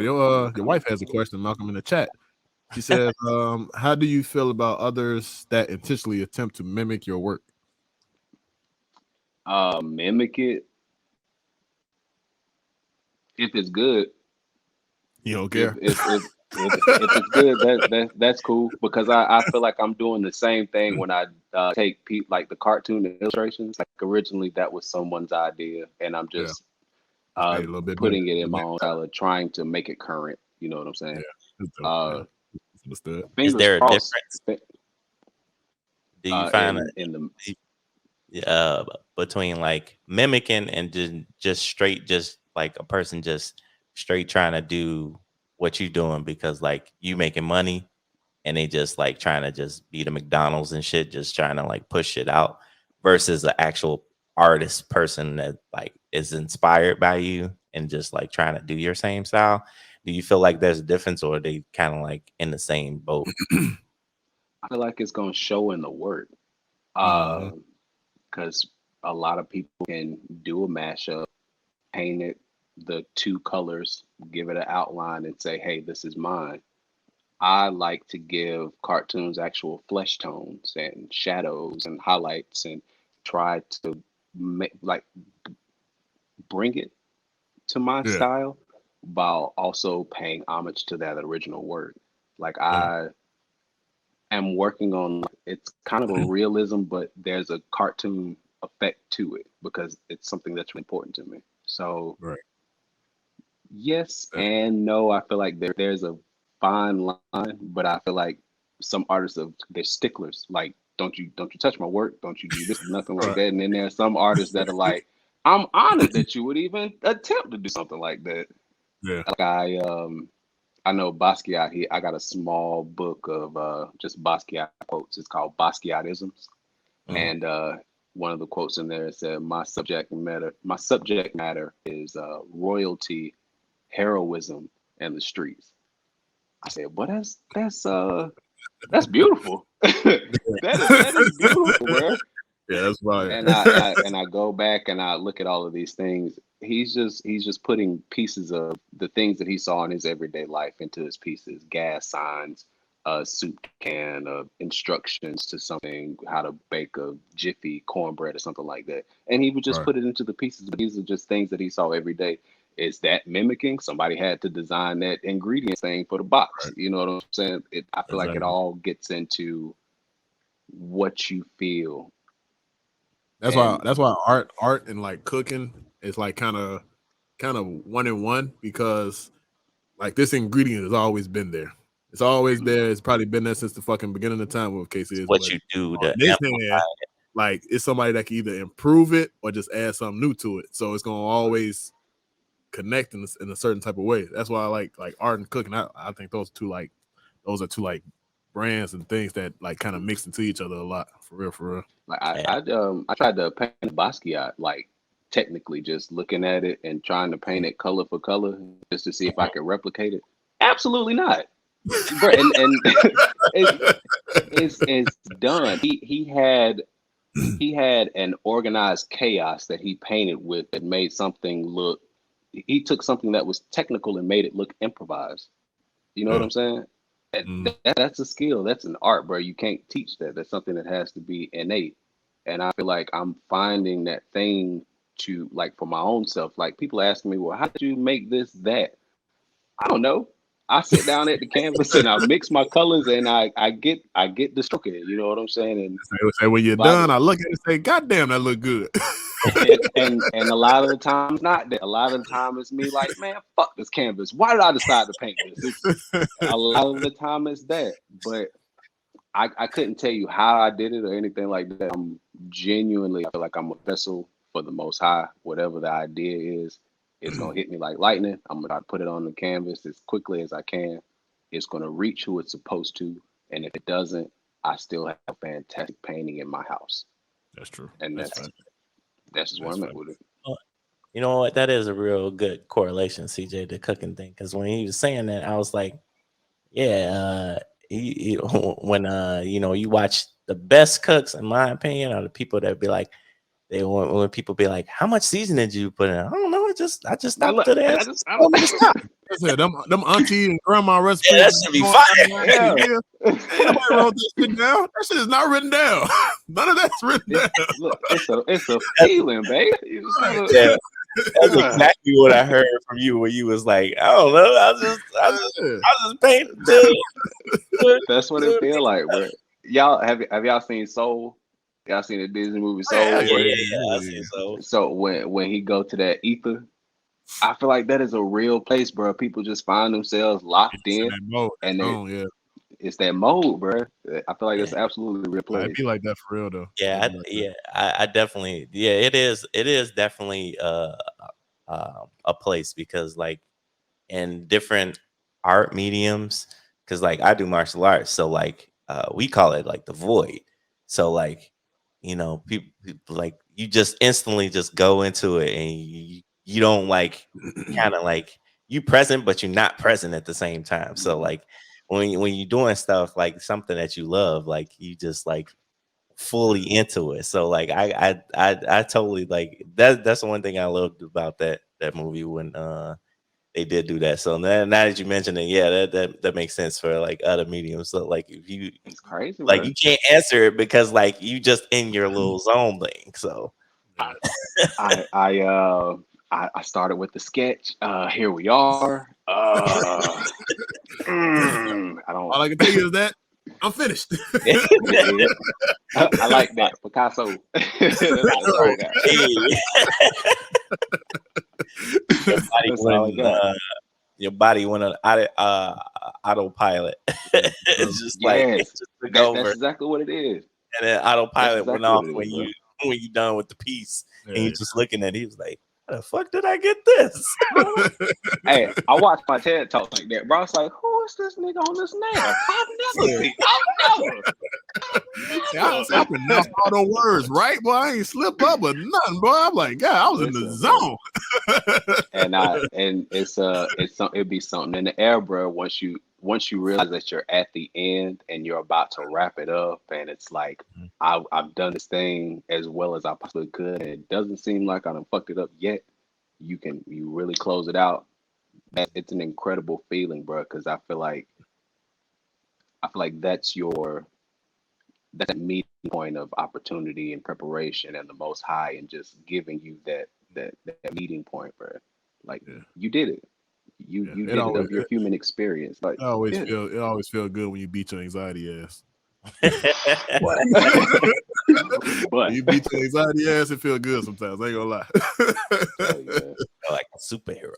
Your wife has a question, Malcolm, in the chat. She says, how do you feel about others that intentionally attempt to mimic your work? Mimic it if it's good. You don't If care. if it's good, that's cool because I feel like I'm doing the same thing when I take like the cartoon illustrations. Like originally that was someone's idea, and I'm Yeah, just just made it a little bit better. putting it in my own style, trying to make it current. You know what I'm saying? Yeah, it's dope, Uh, it's understood. Is fingers there a crossed. difference? Do you find In the between like mimicking and just straight, just like a person just straight trying to do what you doing because like you making money and they just like trying to just be the McDonald's and shit, just trying to like push it out versus an actual artist person that like is inspired by you and just like trying to do your same style? Do you feel like there's a difference or are they kind of like in the same boat? I feel like it's gonna show in the work. Because a lot of people can do a mashup, paint it the two colors, give it an outline, and say, "Hey, this is mine." I like to give cartoons actual flesh tones and shadows and highlights, and try to make like bring it to my Yeah, style while also paying homage to that original work. Like yeah, I am working on it's kind of a realism, but there's a cartoon effect to it because it's something that's really important to me. So right. yes Uh, and no. I feel like there's a fine line, but I feel like some artists they're sticklers. Like don't you touch my work, don't you do this, nothing like right. that. And then there are some artists that are like, I'm honored that you would even attempt to do something like that. Yeah. Like I know Basquiat. I got a small book of just Basquiat quotes. It's called Basquiatisms, Mhm. and one of the quotes in there said, My subject matter is royalty, heroism, and the streets." I said, "Well, that's beautiful. That is beautiful, bro." Yeah, that's right. And I go back and I look at all of these things. He's just putting pieces of the things that he saw in his everyday life into his pieces. Gas signs, a soup can, instructions to something, how to bake a jiffy cornbread or something like that. And he would just Right, put it into the pieces. But these are just things that he saw every day. Is that mimicking? Somebody had to design that ingredient thing for the box. right. You know what I'm saying? I feel like it Exactly. all gets into what you feel. That's why And art and like cooking is like kind of one in one because like this ingredient has always been there. It's always there. It's probably been there since the fucking beginning of time. What case It's is, what but you do on to this amplify. hand, like it's somebody that can either improve it or just add something new to it. So it's gonna always connect in a certain type of way. That's why I like art and cooking. I think those are two like brands and things that like kind of mix into each other a lot. For real, for real. like Yeah. I tried to paint Basquiat, like technically just looking at it and trying to paint it color for color just to see if I could replicate it. Absolutely not, bro. And it's done. He had an organized chaos that he painted with that made something look. He took something that was technical and made it look improvised. You know what Yeah. I'm saying? That's a skill. That's an art, bro. You can't teach that. That's something that has to be innate. And I feel like I'm finding that thing to like for my own self. Like people ask me, well, how did you make this that? I don't know. I sit down at the canvas and I mix my colors and I get the stroke. You know what I'm saying? And They would say when you're by done, the I look at it and say, "God damn, that look good." and a lot of the times not that. A lot of the time it's me like, man, fuck this canvas. Why did I decide to paint this? A lot of the time it's that. But I couldn't tell you how I did it or anything like that. I'm genuinely, I feel like I'm a vessel for the Most High. Whatever the idea is, it's gonna hit me like lightning. I'm gonna put it on the canvas as quickly as I can. It's gonna reach who it's supposed to, and if it doesn't, I still have a fantastic painting in my house, That's true. and That's that's fine. that's just where That's I'm at fine. with it. Well, you know what? That is a real good correlation, CJ, the cooking thing. Because when he was saying that, I was like, yeah, when you know you watch the best cooks, in my opinion, are the people that be like when people be like, "How much seasoning did you put in?" I don't know. I just stopped to I that. Them auntie and grandma recipes. Yeah, that should be fire. Yeah. Ain't nobody wrote that shit down. That shit is not written down. None of that's written down. Look, it's a feeling, babe. You just gotta, Yeah. That's exactly what I heard from you when you was like, I don't know, I just paint. That's what it feel like, bro. Y'all have y'all seen Soul? Y'all seen the Disney movie Soul? Yeah. I see Soul. So when he go to that ether, I feel like that is a real place, bro. People just find themselves locked in, and it's that mode, bro. I feel like it's absolutely a real place. I'd be like that for real though. Yeah, I definitely. Yeah, it is definitely a place because like in different art mediums, because like I do martial arts, so like we call it like the void. So like people like you just instantly just go into it and you don't like kind of like you present, but you're not present at the same time. So like when you're doing stuff like something that you love, like you just like fully into it. So like I totally like that. That's the one thing I loved about that movie when they did do that. So now that you mentioned it, yeah, that makes sense for like other mediums. So like if you, it's crazy, like bro. you can't answer it because like you just in your little zone thing. So I started with the sketch. Here we are. I don't. All I can tell you is that I'm finished. I like that Picasso. Your body went on autopilot. It's just like yes, it just took over. That's exactly what it is. And then autopilot went off when bro. you done with the piece, and you just looking at it. He was like, "How the fuck did I get this?" Hey, I watched my TED talk like that, bro. I was like, "Who is this nigga on this name? I've never seen. I pronounced all the words right, boy. I ain't slip up or nothing, boy. I'm like, God, I was in the zone. And it'd be something in the air, bro. Once you realize that you're at the end and you're about to wrap it up, and it's like I've done this thing as well as I possibly could, and it doesn't seem like I done fucked it up yet. You really close it out. It's an incredible feeling, bro. Because I feel like that's that meeting point of opportunity and preparation and the Most High, and just giving you that meeting point, bro. Like you did it. You did it of your human experience. Like it always feel good when you beat your anxiety ass. But you beat your anxiety ass, it feel good sometimes. I ain't gonna lie. Like a superhero.